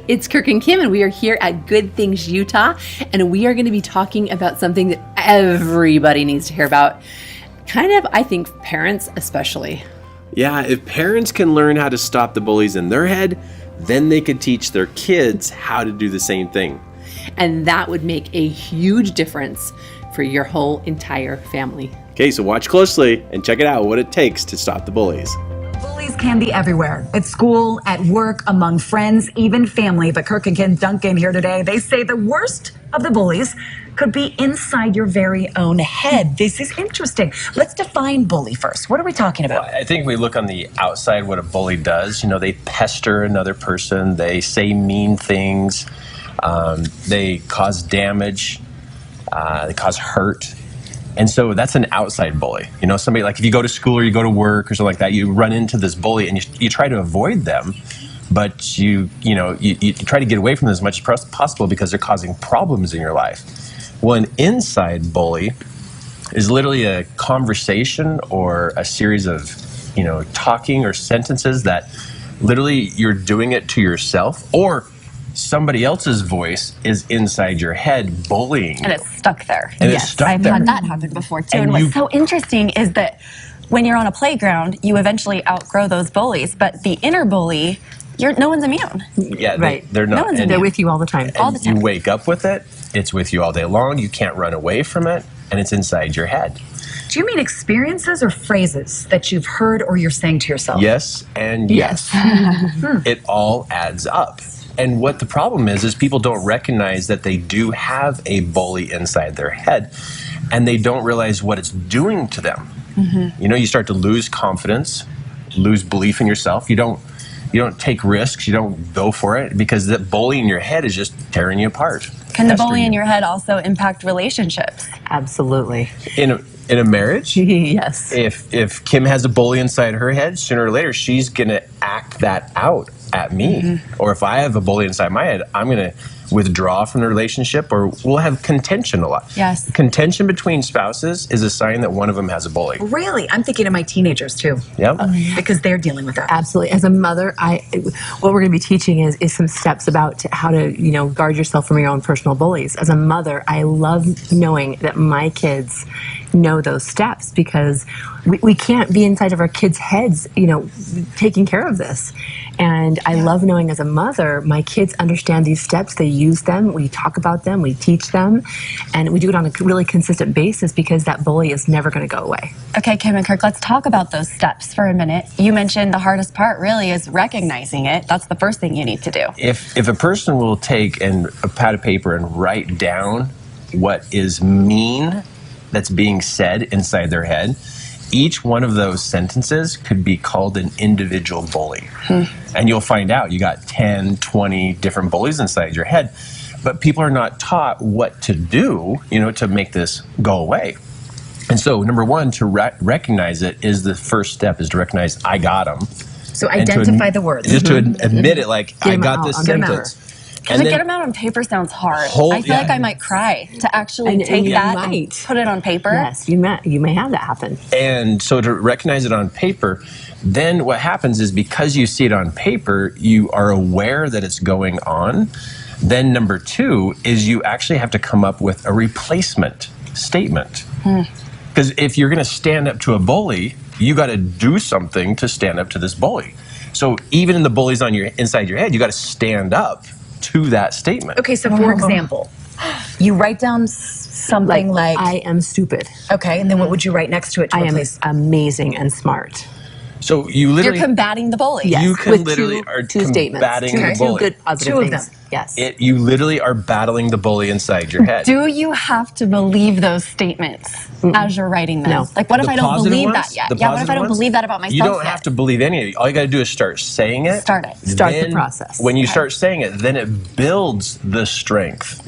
it's Kirk and Kim, and we are here at Good Things Utah, and we are going to be talking about something that everybody needs to hear about. Kind of, I think, parents especially. Yeah, if parents can learn how to stop the bullies in their head, then they could teach their kids how to do the same thing. And that would make a huge difference for your whole entire family. Okay, so watch closely and check it out what it takes to stop the bullies. Bullies can be everywhere. At school, at work, among friends, even family. But Kirk and Kim Duncan here today, they say the worst of the bullies could be inside your very own head. This is interesting. Let's define bully first. What are we talking about? Well, I think we look on the outside what a bully does. You know, they pester another person. They say mean things. They cause damage. They cause hurt. And so that's an outside bully. You know, somebody like if you go to school or you go to work or something like that, you run into this bully and you try to avoid them, but you try to get away from them as much as possible because they're causing problems in your life. Well, an inside bully is literally a conversation or a series of, talking or sentences that literally you're doing it to yourself or somebody else's voice is inside your head bullying you. And it's stuck there. And it's stuck I've there. had that happen before too. And And what's so interesting is that when you're on a playground, you eventually outgrow those bullies, but the inner bully, no one's immune. Yeah, Right. They're not. No one's and They're with you all the time. and all the time. You wake up with it. It's with you all day long. You can't run away from it, and it's inside your head. Do you mean experiences or phrases that you've heard or you're saying to yourself? Yes and yes. It all adds up. And what the problem is people don't recognize that they do have a bully inside their head, and they don't realize what it's doing to them. Mm-hmm. You start to lose confidence, lose belief in yourself. You don't take risks. You don't go for it because that bully in your head is just tearing you apart. Can the bully pestering in you. your head also impact relationships? Absolutely. In a marriage? Yes. If Kim has a bully inside her head, sooner or later she's gonna act that out at me. Mm-hmm. Or if I have a bully inside my head, I'm gonna withdraw from the relationship, or we'll have contention a lot. Yes. Contention between spouses is a sign that one of them has a bully. Really? I'm thinking of my teenagers too. Yep. Because they're dealing with that. Absolutely. As a mother, what we're going to be teaching is some steps about how to, guard yourself from your own personal bullies. As a mother, I love knowing that my kids know those steps because we can't be inside of our kids' heads, taking care of this. And I love knowing as a mother, my kids understand these steps. They use them. We talk about them. We teach them. And we do it on a really consistent basis because that bully is never going to go away. Okay, Kim and Kirk, let's talk about those steps for a minute. You mentioned the hardest part really is recognizing it. That's the first thing you need to do. If a person will take a pad of paper and write down what is mean that's being said inside their head, each one of those sentences could be called an individual bully. And you'll find out you got 10, 20 different bullies inside your head, but people are not taught what to do, to make this go away. And so number one, to recognize it is the first step is to recognize I got them. So identify the words. Just to admit it, like I got this Get 'em out. sentence. Because to get them out on paper sounds hard. I feel like I might cry to actually take that and put it on paper. Yes, you may have that happen. And so to recognize it on paper, then what happens is because you see it on paper, you are aware that it's going on. Then number two is you actually have to come up with a replacement statement. Because if you're going to stand up to a bully, you got to do something to stand up to this bully. So even in the bullies inside your head, you got to stand up to that statement. Okay, so for example, you write down something like I am stupid. Okay, and then what would you write next to it to I am replace? amazing and smart. So you literally... You're combating the bully. Yes, You can with literally two statements. combating the Two bully. good positive Two of things. them. Yes. You literally are battling the bully inside your head. Do you have to believe those statements as you're writing them? No. Like, what if The I don't positive believe ones? that yet? The Yeah, what if I don't positive ones? believe that about myself You don't yet? have to believe any of it. All you got to do is start saying it. Start it. Start the Then process. When you start saying it, then it builds the strength.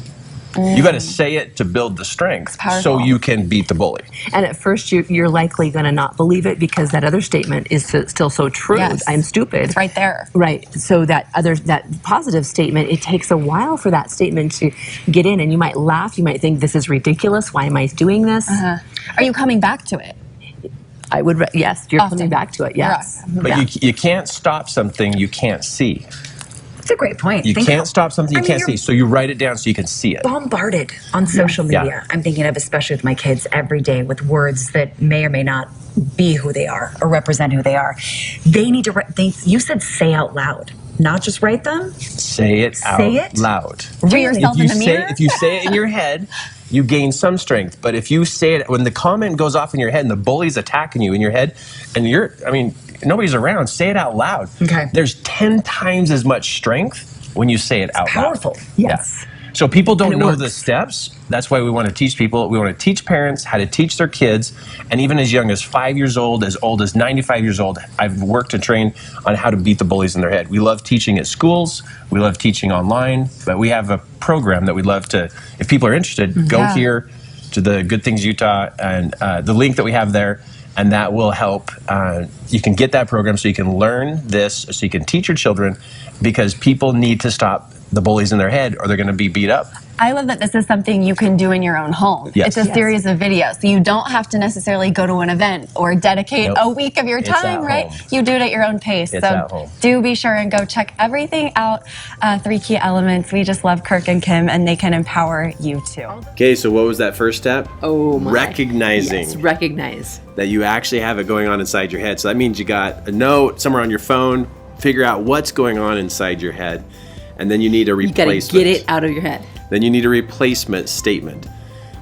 You got to say it to build the strength so you can beat the bully. And at first, you're likely going to not believe it because that other statement is still so true. Yes. I'm stupid. It's right there. Right. So that positive statement, it takes a while for that statement to get in, and you might laugh. You might think this is ridiculous. Why am I doing this? Are you coming back to it? I would. Yes, you're Often. coming back to it. Yes. Right. But you can't stop something you can't see. That's a great point. You Think can't how- stop something you I mean, can't you're see. So you write it down so you can see it. bombarded on social Yeah. media. I'm thinking of, especially with my kids, every day with words that may or may not be who they are or represent who they are. They need to, you said say out loud, not just write them. Say it out loud. To yourself in the mirror? If you say it in your head, you gain some strength. But if you say it, when the comment goes off in your head and the bully's attacking you in your head, and nobody's around, say it out loud. Okay. There's 10 times as much strength when you say it out powerful. loud. Yes. Yeah. So people don't And it know works. the steps. That's why we want to teach people. We want to teach parents how to teach their kids. And even as young as 5 years old as 95 years old, I've worked and trained on how to beat the bullies in their head. We love teaching at schools. We love teaching online. But we have a program that we'd love to, if people are interested, go here to the Good Things Utah and the link that we have there. And that will help. You can get that program so you can learn this, so you can teach your children, because people need to stop the bullies in their head or they're going to be beat up. I love that this is something you can do in your own home. Yes. It's a series of videos. So you don't have to necessarily go to an event or dedicate Nope. a week of your It's time, at right? home. You do it at your own pace. It's so at home. do be sure and go check everything out. 3 key elements. We just love Kirk and Kim, and they can empower you too. Okay, so what was that first step? Oh my. Recognizing Yes, recognize. that you actually have it going on inside your head. So that means you got a note somewhere on your phone, figure out what's going on inside your head, and then you need a You gotta replacement. get it out of your head. Then you need a replacement statement.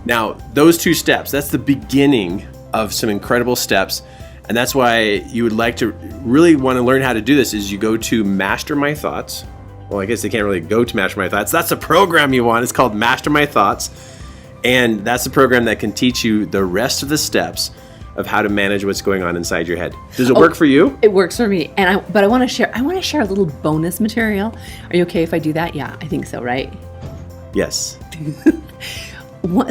Now, those 2 steps, that's the beginning of some incredible steps. And that's why you would like to really want to learn how to do this is you go to Master My Thoughts. Well, I guess they can't really go to Master My Thoughts. That's the program you want. It's called Master My Thoughts. And that's the program that can teach you the rest of the steps of how to manage what's going on inside your head. Does it work for you? It works for me. But I want to share a little bonus material. Are you okay if I do that? Yeah, I think so, right? Yes.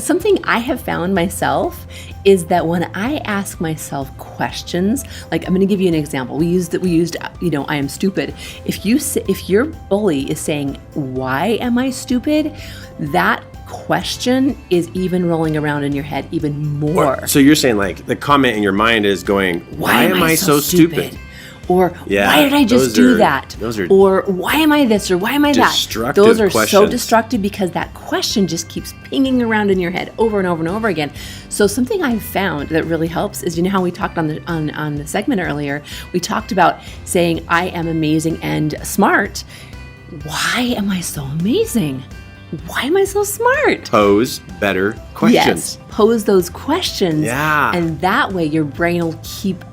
Something I have found myself is that when I ask myself questions, like I'm going to give you an example. We used I am stupid. If your bully is saying, "Why am I stupid?" that question is even rolling around in your head even more. So you're saying like the comment in your mind is going, why am I so stupid? Or Yeah, why did I just those do are- that? those are Or why am I this? Or why am I that? destructive Those are so questions. destructive because that question just keeps pinging around in your head over and over and over again. So something I've found that really helps is, you know how we talked on the segment earlier, we talked about saying I am amazing and smart. Why am I so amazing? Why am I so smart? Pose better questions. Yes, pose those questions. Yeah. And that way your brain will keep,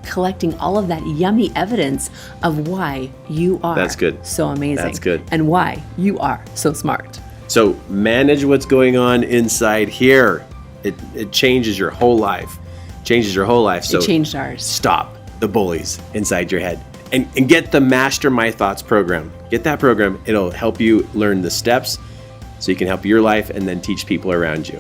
collecting all of that yummy evidence of why you are That's good. so amazing. That's good. And why you are so smart. So manage what's going on inside here. It changes your whole life. Changes your whole life. So It changed ours. stop the bullies inside your head. And get the Master My Thoughts program. Get that program. It'll help you learn the steps so you can help your life and then teach people around you.